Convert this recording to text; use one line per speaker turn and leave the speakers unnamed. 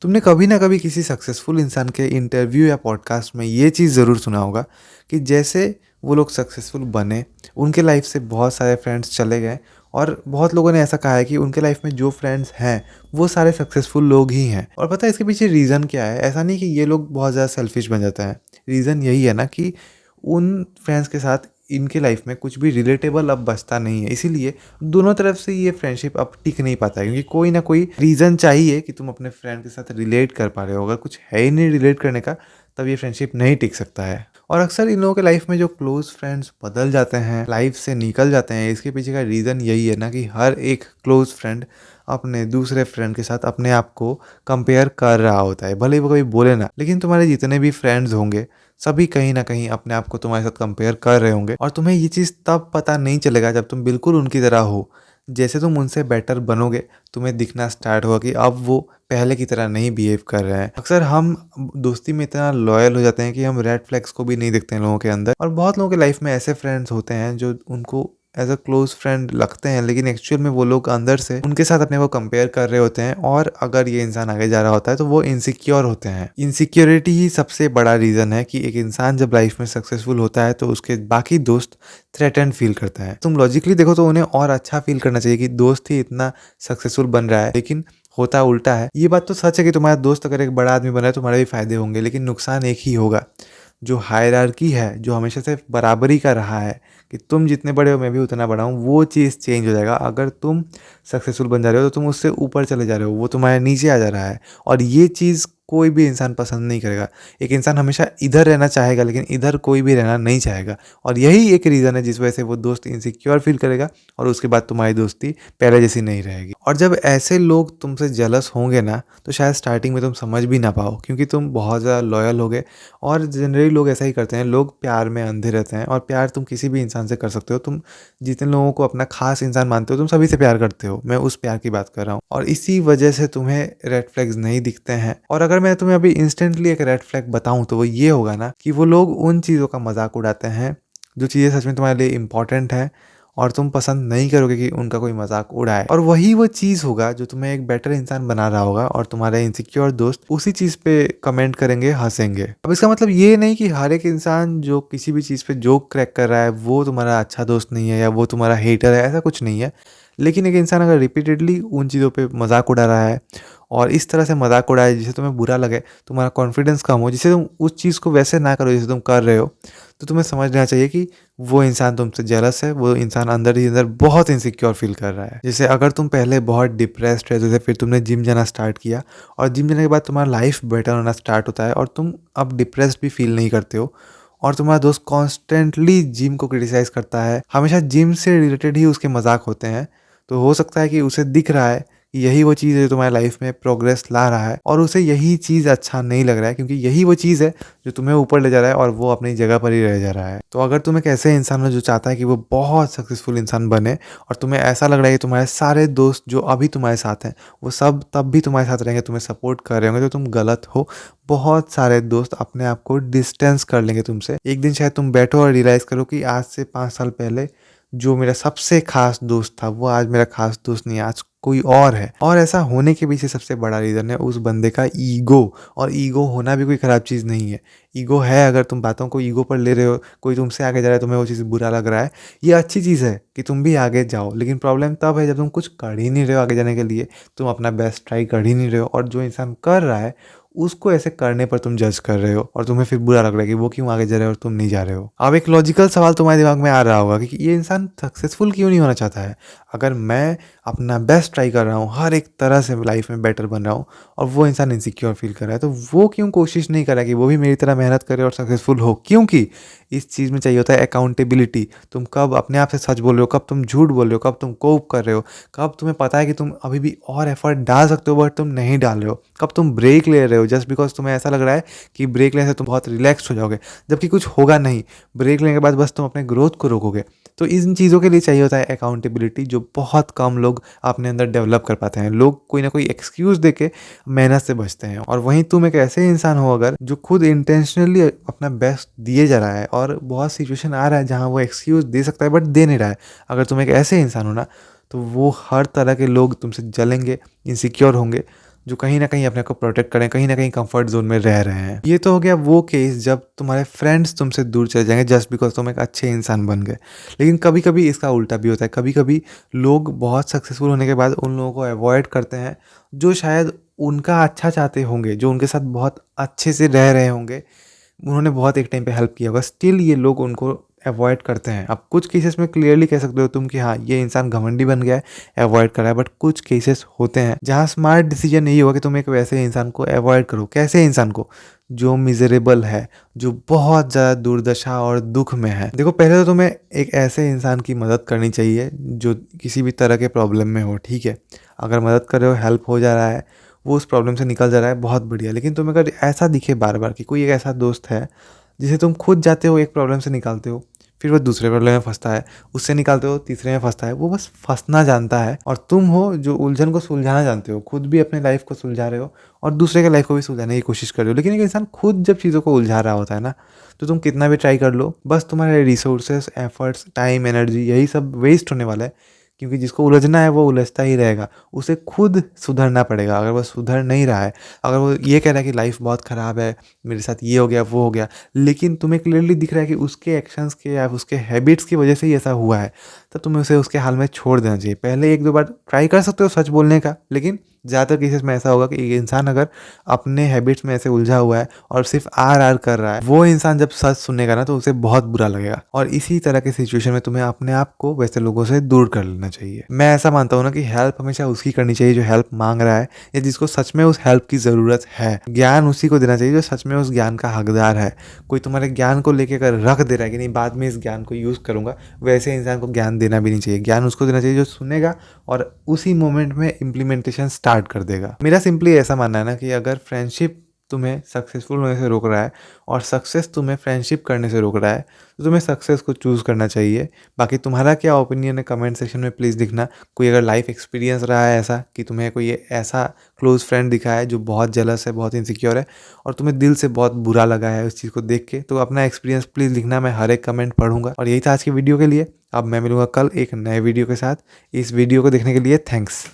तुमने कभी ना कभी किसी सक्सेसफुल इंसान के इंटरव्यू या पॉडकास्ट में ये चीज़ ज़रूर सुना होगा कि जैसे वो लोग सक्सेसफुल बने, उनके लाइफ से बहुत सारे फ्रेंड्स चले गए और बहुत लोगों ने ऐसा कहा है कि उनके लाइफ में जो फ्रेंड्स हैं वो सारे सक्सेसफुल लोग ही हैं। और पता है इसके पीछे रीज़न क्या है? ऐसा नहीं कि ये लोग बहुत ज़्यादा सेल्फिश बन जाते हैं। रीज़न यही है ना कि उन फ्रेंड्स के साथ इनके लाइफ में कुछ भी रिलेटेबल अब बचता नहीं है, इसीलिए दोनों तरफ से ये फ्रेंडशिप अब टिक नहीं पाता है, क्योंकि कोई ना कोई रीज़न चाहिए कि तुम अपने फ्रेंड के साथ रिलेट कर पा रहे हो। अगर कुछ है ही नहीं रिलेट करने का, तब ये फ्रेंडशिप नहीं टिक सकता है। और अक्सर इन लोगों के लाइफ में जो क्लोज फ्रेंड्स बदल जाते हैं, लाइफ से निकल जाते हैं, इसके पीछे का रीज़न यही है ना कि हर एक क्लोज फ्रेंड अपने दूसरे फ्रेंड के साथ अपने आप को कंपेयर कर रहा होता है। भले ही वो कोई बोले ना, लेकिन तुम्हारे जितने भी फ्रेंड्स होंगे सभी कहीं ना कहीं अपने आप को तुम्हारे साथ कंपेयर कर रहे होंगे। और तुम्हें ये चीज़ तब पता नहीं चलेगा जब तुम बिल्कुल उनकी तरह हो। जैसे तुम उनसे बेटर बनोगे, तुम्हें दिखना स्टार्ट होगा कि अब वो पहले की तरह नहीं बिहेव कर रहे हैं। अक्सर हम दोस्ती में इतना लॉयल हो जाते हैं कि हम रेड फ्लैग्स को भी नहीं देखते हैं लोगों के अंदर। और बहुत लोगों के लाइफ में ऐसे फ्रेंड्स होते हैं जो उनको एज अ क्लोज फ्रेंड लगते हैं, लेकिन एक्चुअल में वो लोग अंदर से उनके साथ अपने को कंपेयर कर रहे होते हैं। और अगर ये इंसान आगे जा रहा होता है तो वो इनसिक्योर होते हैं। इनसिक्योरिटी ही सबसे बड़ा रीज़न है कि एक इंसान जब लाइफ में सक्सेसफुल होता है तो उसके बाकी दोस्त थ्रेटेंड फील करते हैं। तुम लॉजिकली देखो तो उन्हें और अच्छा फील करना चाहिए कि दोस्त ही इतना सक्सेसफुल बन रहा है, लेकिन होता उल्टा है। ये बात तो सच है कि तुम्हारा दोस्त अगर एक बड़ा आदमी बना है तुम्हारे भी फायदे होंगे, लेकिन नुकसान एक ही होगा। जो हायरार्की है, जो हमेशा से बराबरी का रहा है कि तुम जितने बड़े हो मैं भी उतना बड़ा हूँ, वो चीज़ चेंज हो जाएगा। अगर तुम सक्सेसफुल बन जा रहे हो तो तुम उससे ऊपर चले जा रहे हो, वो तुम्हारे नीचे आ जा रहा है। और ये चीज़ कोई भी इंसान पसंद नहीं करेगा। एक इंसान हमेशा इधर रहना चाहेगा, लेकिन इधर कोई भी रहना नहीं चाहेगा। और यही एक रीज़न है जिस वजह से वो दोस्त इनसिक्योर फील करेगा और उसके बाद तुम्हारी दोस्ती पहले जैसी नहीं रहेगी। और जब ऐसे लोग तुमसे जेलस होंगे ना, तो शायद स्टार्टिंग में तुम समझ भी ना पाओ, क्योंकि तुम बहुत ज़्यादा लॉयल होगे। और जनरली लोग ऐसा ही करते हैं, लोग प्यार में अंधे रहते हैं। और प्यार तुम किसी भी इंसान से कर सकते हो। तुम जितने लोगों को अपना खास इंसान मानते हो, तुम सभी से प्यार करते हो। मैं उस प्यार की बात कर रहा हूँ, और इसी वजह से तुम्हें रेड फ्लैग्स नहीं दिखते हैं। और अगर मैं तुम्हें अभी इंस्टेंटली एक रेड फ्लैग बताऊं तो वो ये होगा ना कि वो लोग उन चीज़ों का मजाक उड़ाते हैं जो चीज़ें सच में तुम्हारे लिए इंपॉर्टेंट है, और तुम पसंद नहीं करोगे कि उनका कोई मजाक उड़ाए। और वही वो चीज़ होगा जो तुम्हें एक बेटर इंसान बना रहा होगा, और तुम्हारे इनसिक्योर दोस्त उसी चीज़ पे कमेंट करेंगे, हंसेंगे। अब इसका मतलब ये नहीं कि हर एक इंसान जो किसी भी चीज़ पे जोक क्रैक कर रहा है वो तुम्हारा अच्छा दोस्त नहीं है या वो तुम्हारा हेटर है, ऐसा कुछ नहीं है। लेकिन एक इंसान अगर रिपीटेडली उन चीज़ों पे मजाक उड़ा रहा है और इस तरह से मजाक उड़ाए जिससे तुम्हें बुरा लगे, तुम्हारा कॉन्फिडेंस कम हो, जिससे तुम उस चीज़ को वैसे ना करो जैसे तुम कर रहे हो, तो तुम्हें समझ लेना चाहिए कि वो इंसान तुमसे जेलस है। वो इंसान अंदर ही अंदर बहुत इनसिक्योर फील कर रहा है। जैसे अगर तुम पहले बहुत डिप्रेस्ड रहते थे, फिर तुमने जिम जाना स्टार्ट किया, और जिम जाने के बाद तुम्हारा लाइफ बेटर होना स्टार्ट होता है और तुम अब डिप्रेस्ड भी फील नहीं करते हो, और तुम्हारा दोस्त कॉन्स्टेंटली जिम को क्रिटिसाइज करता है, हमेशा जिम से रिलेटेड ही उसके मजाक होते हैं, तो हो सकता है कि उसे दिख रहा है कि यही वो चीज़ है जो तुम्हारी लाइफ में प्रोग्रेस ला रहा है, और उसे यही चीज़ अच्छा नहीं लग रहा है, क्योंकि यही वो चीज़ है जो तुम्हें ऊपर ले जा रहा है और वो अपनी जगह पर ही रह जा रहा है। तो अगर तुम एक ऐसे इंसान हो जो चाहता है कि वो बहुत सक्सेसफुल इंसान बने, और तुम्हें ऐसा लग रहा है कि तुम्हारे सारे दोस्त जो अभी तुम्हारे साथ हैं वो सब तब भी तुम्हारे साथ रहेंगे, तुम्हें सपोर्ट कर रहे होंगे, तो तुम गलत हो। बहुत सारे दोस्त अपने आप को डिस्टेंस कर लेंगे तुमसे। एक दिन शायद तुम बैठो और रियलाइज़ करो कि आज से 5 साल पहले जो मेरा सबसे खास दोस्त था वो आज मेरा खास दोस्त नहीं है, आज कोई और है। और ऐसा होने के पीछे सबसे बड़ा रीज़न है उस बंदे का ईगो। और ईगो होना भी कोई ख़राब चीज़ नहीं है। ईगो है, अगर तुम बातों को ईगो पर ले रहे हो, कोई तुमसे आगे जा रहा है, तुम्हें वो चीज़ बुरा लग रहा है, ये अच्छी चीज़ है कि तुम भी आगे जाओ। लेकिन प्रॉब्लम तब है जब तुम कुछ कर ही नहीं रहे हो आगे जाने के लिए, तुम अपना बेस्ट ट्राई कर ही नहीं रहे हो, और जो इंसान कर रहा है उसको ऐसे करने पर तुम जज कर रहे हो, और तुम्हें फिर बुरा लग रहा है कि वो क्यों आगे जा रहे हो और तुम नहीं जा रहे हो। अब एक लॉजिकल सवाल तुम्हारे दिमाग में आ रहा होगा कि ये इंसान सक्सेसफुल क्यों नहीं होना चाहता है? अगर मैं अपना बेस्ट ट्राई कर रहा हूँ, हर एक तरह से लाइफ में बेटर बन रहा हूँ, और वो इंसान इनसिक्योर फील कर रहा है, तो वो क्यों कोशिश नहीं कर रहा है कि वो भी मेरी तरह मेहनत करे और सक्सेसफुल हो? क्योंकि इस चीज़ में चाहिए होता है अकाउंटेबिलिटी। तुम कब अपने आप से सच बोल रहे हो, कब तुम झूठ बोल रहे हो, कब तुम कोप कर रहे हो, कब तुम्हें पता है कि तुम अभी भी और एफर्ट डाल सकते हो बट तुम नहीं डाल रहे हो, कब तुम ब्रेक ले रहे हो जस्ट बिकॉज तुम्हें ऐसा लग रहा है कि ब्रेक लेने से तुम बहुत रिलैक्स हो जाओगे, जबकि कुछ होगा नहीं। ब्रेक लेने के बाद बस तुम अपने ग्रोथ को रोकोगे। तो इन चीज़ों के लिए चाहिए होता है अकाउंटेबिलिटी, जो बहुत कम लोग अपने अंदर डेवलप कर पाते हैं। लोग कोई ना कोई एक्सक्यूज़ देके मेहनत से बचते हैं। और वहीं तुम एक ऐसे इंसान हो अगर जो खुद इंटेंशनली अपना बेस्ट दिए जा रहा है, और बहुत सिचुएशन आ रहा है जहाँ वो एक्सक्यूज़ दे सकता है बट दे नहीं रहा है, अगर तुम एक ऐसे इंसान हो ना, तो वो हर तरह के लोग तुमसे जलेंगे, इनसिक्योर होंगे, जो कहीं न कहीं अपने को प्रोटेक्ट करें, कहीं न कहीं कंफर्ट ज़ोन में रह रहे हैं। ये तो हो गया वो केस जब तुम्हारे फ्रेंड्स तुमसे दूर चले जाएँगे जस्ट बिकॉज़ तुम एक अच्छे इंसान बन गए। लेकिन कभी-कभी इसका उल्टा भी होता है। कभी-कभी लोग बहुत सक्सेसफुल होने के बाद उन लोगों को अवॉइड करते हैं, जो शायद उनका अच्छा चाहते होंगे, जो उनके साथ बहुत अच्छे से रह रहे होंगे। उन्होंने बहुत एक टाइम पे हेल्प किया होगा, स्टिल ये लोग उनको अवॉइड करते हैं। अब कुछ केसेस में क्लियरली कह सकते हो तुम कि हाँ, ये इंसान घमंडी बन गया है, अवॉइड कर रहा है। बट कुछ केसेस होते हैं जहाँ स्मार्ट डिसीजन यही होगा कि तुम एक वैसे इंसान को अवॉइड करो। कैसे इंसान को? जो मिज़रेबल है, जो बहुत ज़्यादा दुर्दशा और दुःख में है। देखो, पहले तो तुम्हें एक ऐसे इंसान की मदद करनी चाहिए जो किसी भी तरह के प्रॉब्लम में हो, ठीक है? अगर मदद कर रहे हो, हेल्प हो जा रहा है, वो उस प्रॉब्लम से निकल जा रहा है, बहुत बढ़िया। लेकिन तुम्हें अगर ऐसा दिखे बार-बार कि कोई एक ऐसा दोस्त है, जिसे तुम खुद जाते हो एक प्रॉब्लम से निकालते हो, फिर वो दूसरे प्रॉब्लम में फँसता है, उससे निकालते हो तीसरे में फँसता है, वो बस फँसना जानता है और तुम हो जो उलझन को सुलझाना जानते हो। खुद भी अपनी लाइफ़ को सुलझा रहे हो और दूसरे के लाइफ़ को भी सुलझाने की कोशिश कर रहे हो। लेकिन एक इंसान खुद जब चीज़ों को उलझा रहा होता है ना, तो तुम कितना भी ट्राई कर लो, बस तुम्हारे रिसोर्सेज़, एफर्ट्स, टाइम, एनर्जी यही सब वेस्ट होने वाला है। क्योंकि जिसको उलझना है वो उलझता ही रहेगा। उसे खुद सुधरना पड़ेगा। अगर वो सुधर नहीं रहा है, अगर वो ये कह रहा है कि लाइफ़ बहुत ख़राब है, मेरे साथ ये हो गया, वो हो गया, लेकिन तुम्हें क्लियरली दिख रहा है कि उसके एक्शंस के या उसके हैबिट्स की वजह से ही ऐसा हुआ है, तो तुम्हें उसे उसके हाल में छोड़ देना चाहिए। पहले 1-2 बार ट्राई कर सकते हो सच बोलने का, लेकिन ज़्यादातर केसेस में ऐसा होगा कि एक इंसान अगर अपने हैबिट्स में ऐसे उलझा हुआ है और सिर्फ़ आर-आर कर रहा है, वो इंसान जब सच सुनेगा ना तो उसे बहुत बुरा लगेगा और इसी तरह की सिचुएशन में तुम्हें अपने आप को वैसे लोगों से दूर कर लेना चाहिए। मैं ऐसा मानता हूँ ना कि हेल्प हमेशा उसकी करनी चाहिए जो हेल्प माँग रहा है या जिसको सच में उस हेल्प की ज़रूरत है। ज्ञान उसी को देना चाहिए जो सच में उस ज्ञान का हकदार है। कोई तुम्हारे ज्ञान को लेके अगर रख दे रहा है कि नहीं बाद में इस ज्ञान को यूज़ करूँगा, वैसे इंसान को ज्ञान देना भी नहीं चाहिए। ज्ञान उसको देना चाहिए जो सुनेगा और उसी मोमेंट में इम्प्लीमेंटेशन स्टार्ट कर देगा। मेरा सिंपली ऐसा मानना है ना कि अगर फ्रेंडशिप तुम्हें सक्सेसफुल होने से रोक रहा है और सक्सेस तुम्हें फ्रेंडशिप करने से रोक रहा है, तो तुम्हें सक्सेस को चूज़ करना चाहिए। बाकी तुम्हारा क्या ओपिनियन है कमेंट सेक्शन में प्लीज़ लिखना। कोई अगर लाइफ एक्सपीरियंस रहा है ऐसा कि तुम्हें कोई ऐसा क्लोज़ फ्रेंड दिखा है जो बहुत जेलस है, बहुत इनसिक्योर है और तुम्हें दिल से बहुत बुरा लगा है उस चीज़ को देख के, तो अपना एक्सपीरियंस प्लीज़ लिखना। मैं हर एक कमेंट पढ़ूँगा और यही था आज की वीडियो के लिए। अब मैं मिलूँगा कल एक नए वीडियो के साथ। इस वीडियो को देखने के लिए थैंक्स।